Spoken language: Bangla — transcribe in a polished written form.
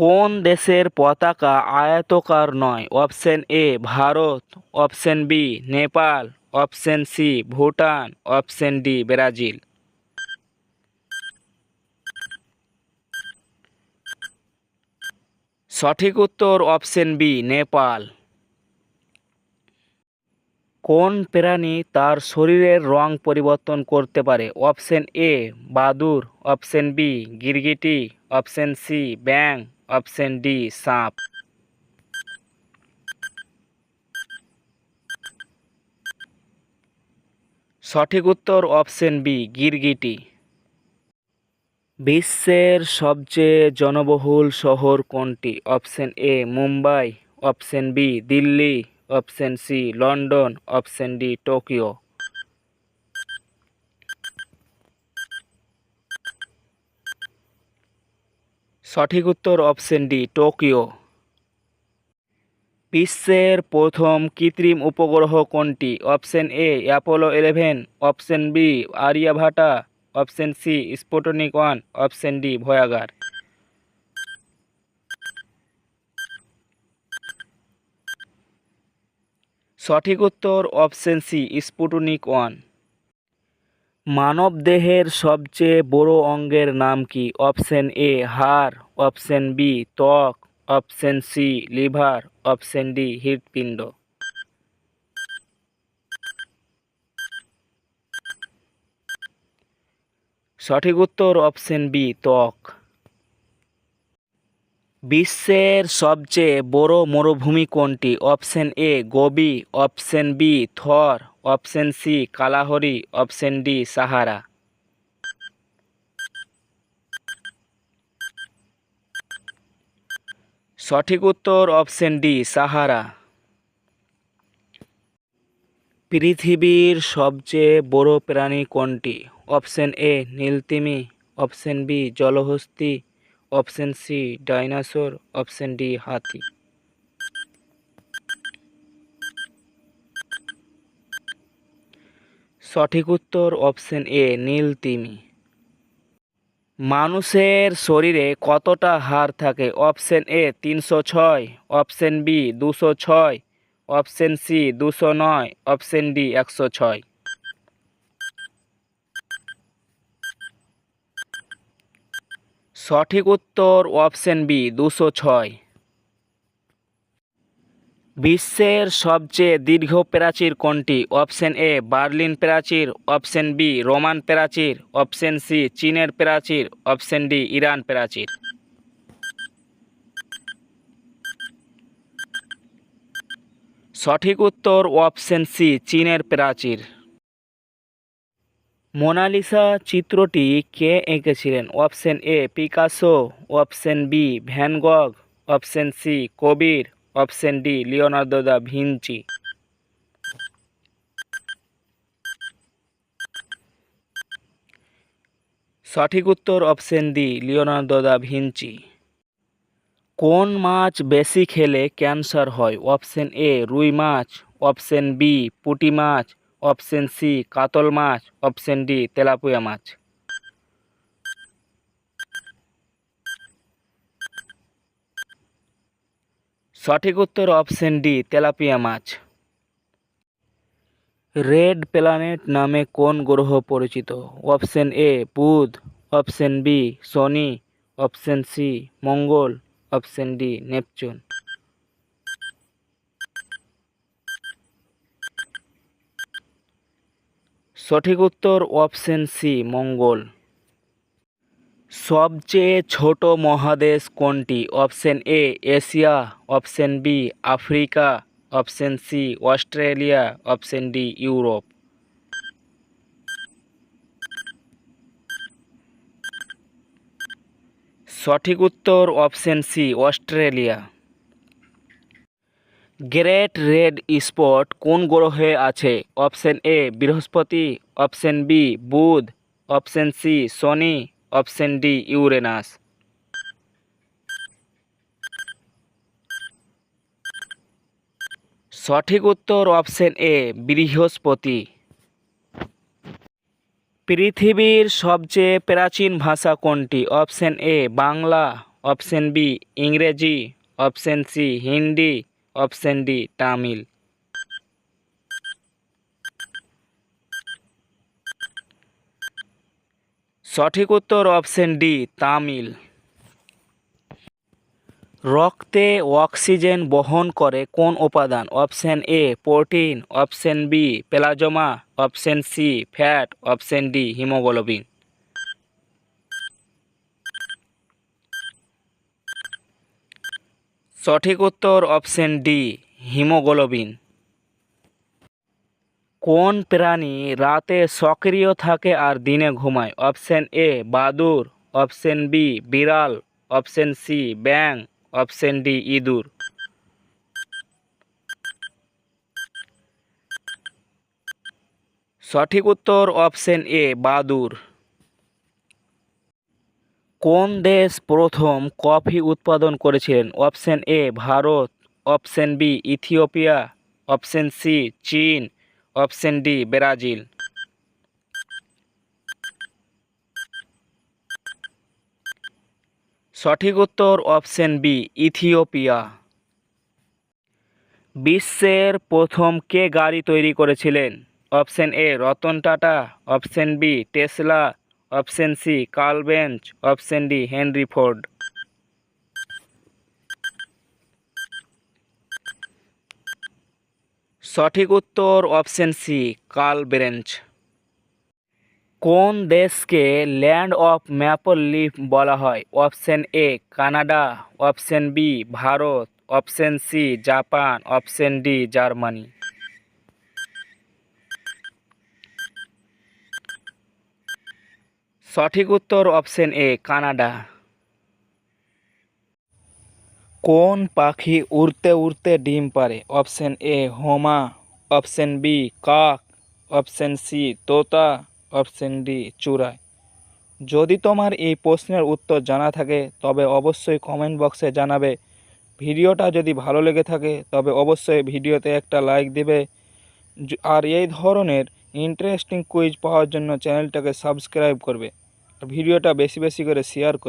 কোন দেশের পতাকা আয়তাকার নয়? Option A Bharat, option B Nepal, option C Bhutan, option D Brazil. সঠিক উত্তর অপশন বি নেপাল। কোন প্রাণী তার শরীরের রং পরিবর্তন করতে পারে? অপশন এ বাদুড়, অপশন বি গিরগিটি, অপশন সি ব্যাঙ, অপশন ডি সাপ। সঠিক উত্তর অপশন বি গিরগিটি। বিশ্বের সবচেয়ে জনবহুল শহর কোনটি? Option A Mumbai, option B Delhi, option C London, option D Tokyo. সঠিক উত্তর অপশন ডি টোকিও। বিশ্বের প্রথম কৃত্রিম উপগ্রহ কোনটি? Option A Apollo 11, option B Aryabhata, option C Sputnik 1, option D Voyager. সঠিক উত্তর অপশন সি স্পুটনিক 1। মানবদেহের সবচেয়ে বড় অঙ্গের নাম কি? অপশন এ হাড়, অপশন বি ত্বক, option C liver, option D হৃৎপিণ্ড। সঠিক উত্তর অপশন বি ত্বক। বিশ্বের সবচেয়ে বড় মরুভূমি কোনটি? Option A Gobi, option B Thar, option C Kalahari, option D Sahara. সঠিক উত্তর অপশন ডি সাহারা। পৃথিবীর সবচেয়ে বড় প্রাণী কোনটি? অপশন এ নীলতিমি, অপশন বি জলহস্তী, option C dinosaur, option D হাতি। সঠিক উত্তর অপশন এ নীলতিমি। মানুষের শরীরে কতটা হাড় থাকে? Option A 306, option B 206, option C 209, option D 106। সঠিক উত্তর অপশন বি 206। বিশ্বের সবচেয়ে দীর্ঘ প্রাচীর কোনটি? অপশন এ বার্লিন প্রাচীর, অপশন বি রোমান প্রাচীর, অপশন সি চীনের প্রাচীর, অপশন ডি ইরান প্রাচীর। সঠিক উত্তর অপশন সি চীনের প্রাচীর। মোনালিসা চিত্রটি কে এঁকেছিলেন? Option A Picasso, option B Van Gogh, option C Kabir, option D Leonardo da Vinci. সঠিক উত্তর option D Leonardo da Vinci. কোন মাছ বেশি খেলে ক্যান্সার হয়? অপশন এ রুই মাছ, অপশন বি পুঁটি মাছ, অপশন সি কাতল মাছ, অপশন ডি তেলাপিয়া মাছ। সঠিক উত্তর অপশন ডি তেলাপিয়া মাছ। রেড প্ল্যানেট নামে কোন গ্রহ পরিচিত? অপশন এ বুধ, অপশন বি শনি, অপশন সি মঙ্গল, অপশন ডি নেপচুন। সঠিক উত্তর অপশন সি মঙ্গল। সবচেয়ে ছোট মহাদেশ কোনটি? Option A Asia, option B Africa, option C Australia, option D Europe. সঠিক উত্তর option C Australia. Great red spot কোন গ্রহে আছে? অপশন এ বৃহস্পতি, অপশন বি বুধ, অপশন সি শনি, অপশন ডি ইউরেনাস। সঠিক উত্তর অপশন এ বৃহস্পতি। পৃথিবীর সবচেয়ে প্রাচীন ভাষা কোনটি? Option A Bangla, option B ইংরেজি, option C Hindi, option D Tamil. সঠিক উত্তর অপশন ডি তামিল। রক্তে অক্সিজেন বহন করে কোন উপাদান? Option A protein, option B plasma, option C fat, option D haemoglobin. সঠিক উত্তর অপশন ডি হিমোগ্লোবিন। কোন প্রাণী রাতে সক্রিয় থাকে আর দিনে ঘুমায়? অপশন এ বাদুড়, অপশন বি বিড়াল, অপশন সি ব্যাঙ, অপশন ডি ইঁদুর। সঠিক উত্তর অপশন এ বাদুড়। কোন দেশ প্রথম কফি উৎপাদন করেছিলেন? Option A Bharat, option B Ethiopia, option C চীন, অপশন ডি ব্রাজিল। সঠিক উত্তর অপশন বি ইথিওপিয়া। বিশ্বের প্রথম কে গাড়ি তৈরি করেছিলেন? Option A Ratan Tata, option B Tesla, option C Karl Benz, option D Henry Ford. সঠিক উত্তর অপশন সি কার্ল বেঞ্চ। কোন দেশকে ল্যান্ড অফ ম্যাপল লিফ বলা হয়? Option A Canada, option B Bharat, option C Japan, option D Germany. সঠিক উত্তর অপশন এ কানাডা। কোন পাখি উড়তে উড়তে ডিম পাড়ে? অপশন এ হোমা, অপশন বি কাক, অপশন সি তোতা, অপশন ডি চূড়াই। যদি তোমার এই প্রশ্নের উত্তর জানা থাকে তবে অবশ্যই কমেন্ট বক্সে জানাবে। ভিডিওটা যদি ভালো লেগে থাকে তবে অবশ্যই ভিডিওতে একটা লাইক দেবে। আর এই ধরনের ইন্টারেস্টিং কুইজ পাওয়ার জন্য চ্যানেলটাকে সাবস্ক্রাইব করবে। ভিডিওটা বেশি বেশি করে শেয়ার করবে।